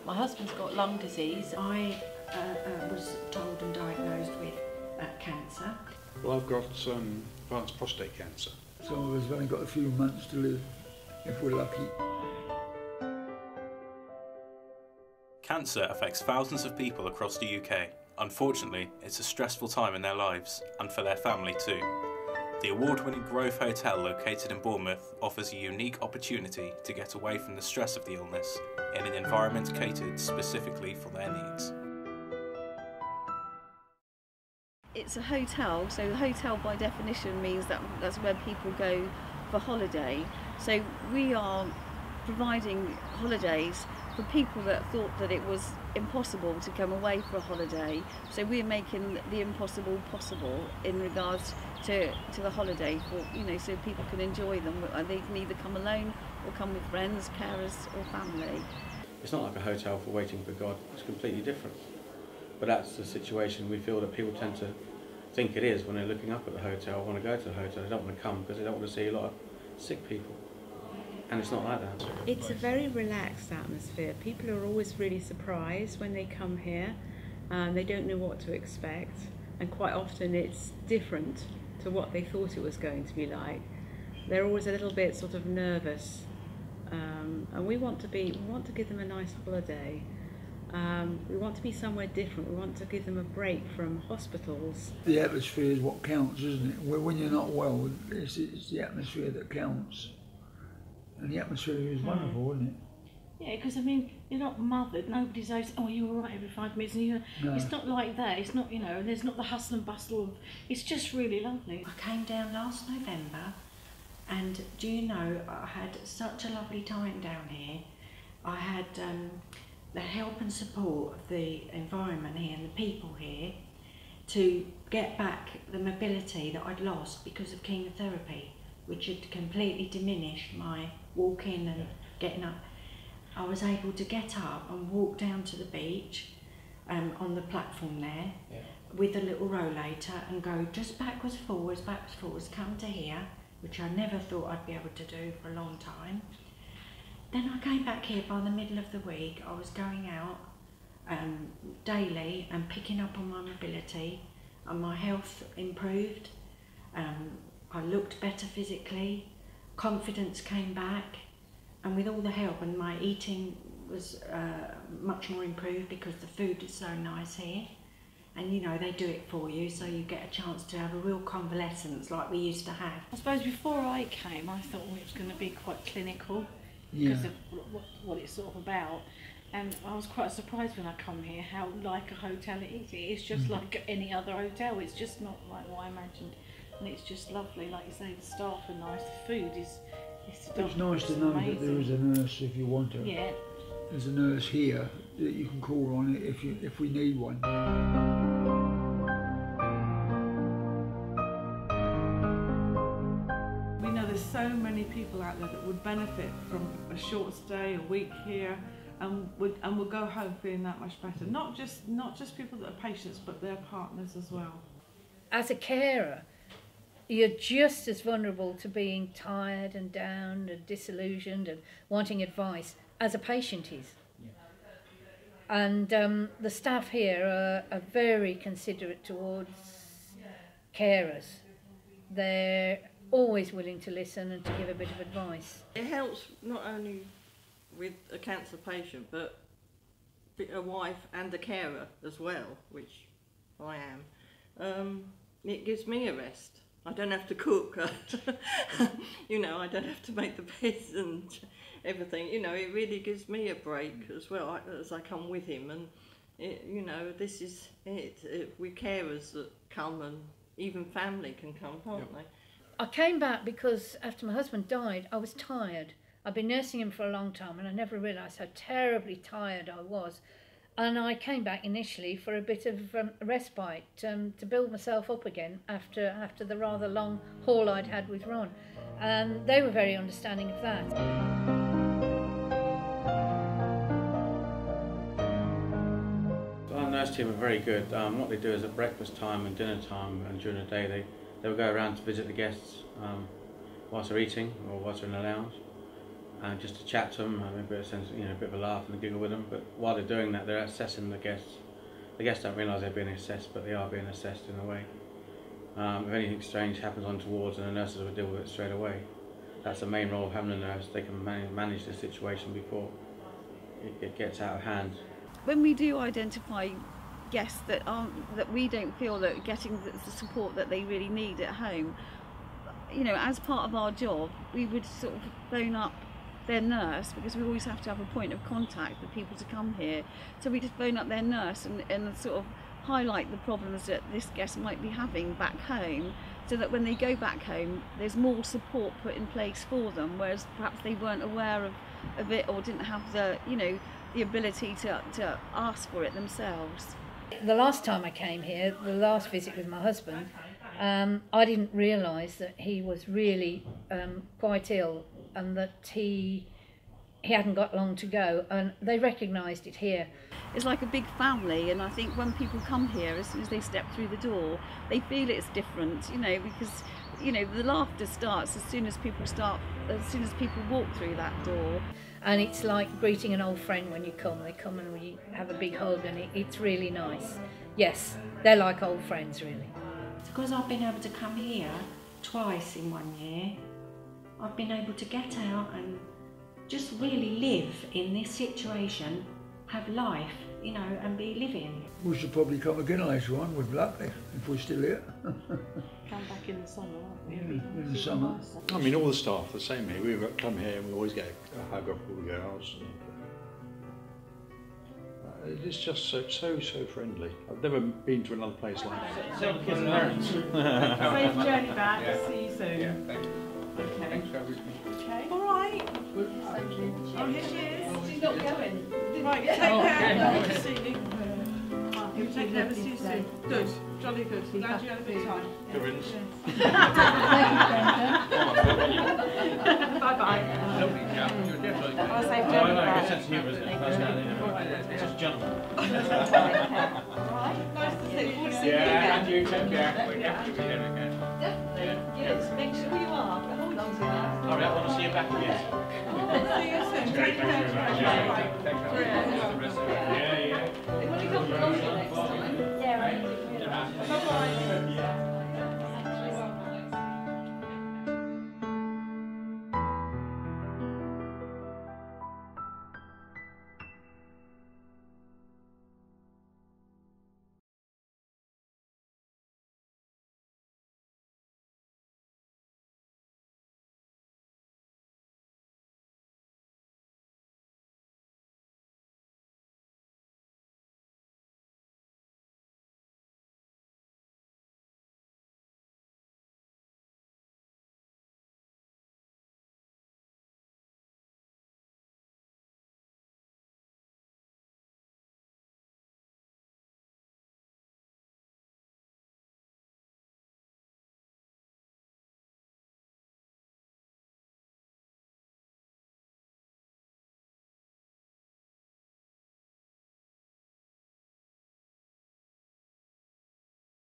My husband's got lung disease. I was told and diagnosed with cancer. Well, I've got advanced prostate cancer. Some of us have only got a few months to live, if we're lucky. Cancer affects thousands of people across the UK. Unfortunately, it's a stressful time in their lives, and for their family too. The award-winning Grove Hotel located in Bournemouth offers a unique opportunity to get away from the stress of the illness in an environment catered specifically for their needs. It's a hotel, so the hotel by definition means that that's where people go for holiday. So we are providing holidays for people that thought that it was impossible to come away for a holiday. So we're making the impossible possible in regards to the holiday, for so people can enjoy them. They can either come alone or come with friends, carers or family. It's not like a hotel for waiting for God, it's completely different. But that's the situation we feel that people tend to think it is when they're looking up at the hotel, want to go to the hotel. They don't want to come because they don't want to see a lot of sick people. And it's not like that. It's a very relaxed atmosphere. People are always really surprised when they come here. They don't know what to expect, and quite often it's different to what they thought it was going to be like. They're always a little bit sort of nervous, and we want to give them a nice holiday. We want to be somewhere different. We want to give them a break from hospitals. The atmosphere is what counts, isn't it? When you're not well, it's the atmosphere that counts. And the atmosphere is wonderful, isn't it? Yeah, because I mean, you're not mothered. Nobody says, "Oh, you're all right every 5 minutes." And No. It's not like that. It's not, there's not the hustle and bustle of. It's just really lovely. I came down last November, and do you know, I had such a lovely time down here. I had the help and support of the environment here and the people here to get back the mobility that I'd lost because of chemotherapy, which had completely diminished my walking and getting up. I was able to get up and walk down to the beach on the platform there with a little rollator and go just backwards, forwards, come to here, which I never thought I'd be able to do for a long time. Then I came back here by the middle of the week. I was going out daily and picking up on my mobility, and my health improved. I looked better physically, confidence came back, and with all the help, and my eating was much more improved because the food is so nice here. And they do it for you, so you get a chance to have a real convalescence like we used to have. I suppose before I came, I thought it was going to be quite clinical because of what it's sort of about. And I was quite surprised when I come here how like a hotel it is. It's just like any other hotel. It's just not like what I imagined. And it's just lovely, like you say, the staff are nice, the food is It's nice to know that there is a nurse if you want her. Yeah. There's a nurse here that you can call on if we need one. We know there's so many people out there that would benefit from a short stay, a week here, and would go home feeling that much better. Not just people that are patients, but their partners as well. As a carer, you're just as vulnerable to being tired and down and disillusioned and wanting advice as a patient is. And the staff here are very considerate towards carers. They're always willing to listen and to give a bit of advice. It helps not only with a cancer patient, but a wife and a carer as well, which I am. It gives me a rest. I don't have to cook, I don't have to make the beds and everything. It really gives me a break as well as I come with him. And, this is it. We carers that come, and even family can come, can't they? I came back because after my husband died, I was tired. I'd been nursing him for a long time and I never realised how terribly tired I was. And I came back initially for a bit of respite to build myself up again after the rather long haul I'd had with Ron. And they were very understanding of that. Our nurse team are very good. What they do is at breakfast time and dinner time and during the day they will go around to visit the guests whilst they're eating or whilst they're in the lounge. just to chat to them, have a bit of sense, a bit of a laugh and a giggle with them. But while they're doing that, they're assessing the guests. The guests don't realise they're being assessed, but they are being assessed in a way. If anything strange happens on towards, and the nurses will deal with it straight away. That's the main role of having a nurse. They can manage the situation before it gets out of hand. When we do identify guests that we don't feel that are getting the support that they really need at home, as part of our job, we would sort of phone up their nurse, because we always have to have a point of contact for people to come here. So we just phone up their nurse and sort of highlight the problems that this guest might be having back home, so that when they go back home there's more support put in place for them, whereas perhaps they weren't aware of it or didn't have the ability to ask for it themselves. The last time I came here, the last visit with my husband, I didn't realise that he was really quite ill, and that he hadn't got long to go, and they recognised it here. It's like a big family, and I think when people come here, as soon as they step through the door, they feel it's different, because the laughter starts as soon as people walk through that door. And it's like greeting an old friend when you come. They come and we have a big hug, and it's really nice. Yes, they're like old friends, really. Because I've been able to come here twice in 1 year, I've been able to get out and just really live in this situation, have life, and be living. We should probably come again later on with luck, if we're still here. Come back in the summer, won't we? In the summer. I mean, all the staff the same here. We come here and we always get a hug off all the girls. It's just so friendly. I've never been to another place like that. Safe journey back. Yeah. See you soon. Yeah, thank you. Okay. Thanks for having me. Okay. All right. Oh, here she is. She's not going. Right, take care. Good to see you. You take care. See you soon. Good. Jolly good. Glad you had a good time. Good riddance. Bye-bye. Lovely chap. You're definitely good. I'll say journey back. Good sense of humour, isn't it? Personality. Just a gentleman. All right. Nice to see you. See you again. And you take care. We're definitely here again. Definitely. Yes, make sure you are. Hold on to that. All right, I want to see you back again. See you soon. Take care. Yeah. They want to come for longer next time. Bye-bye.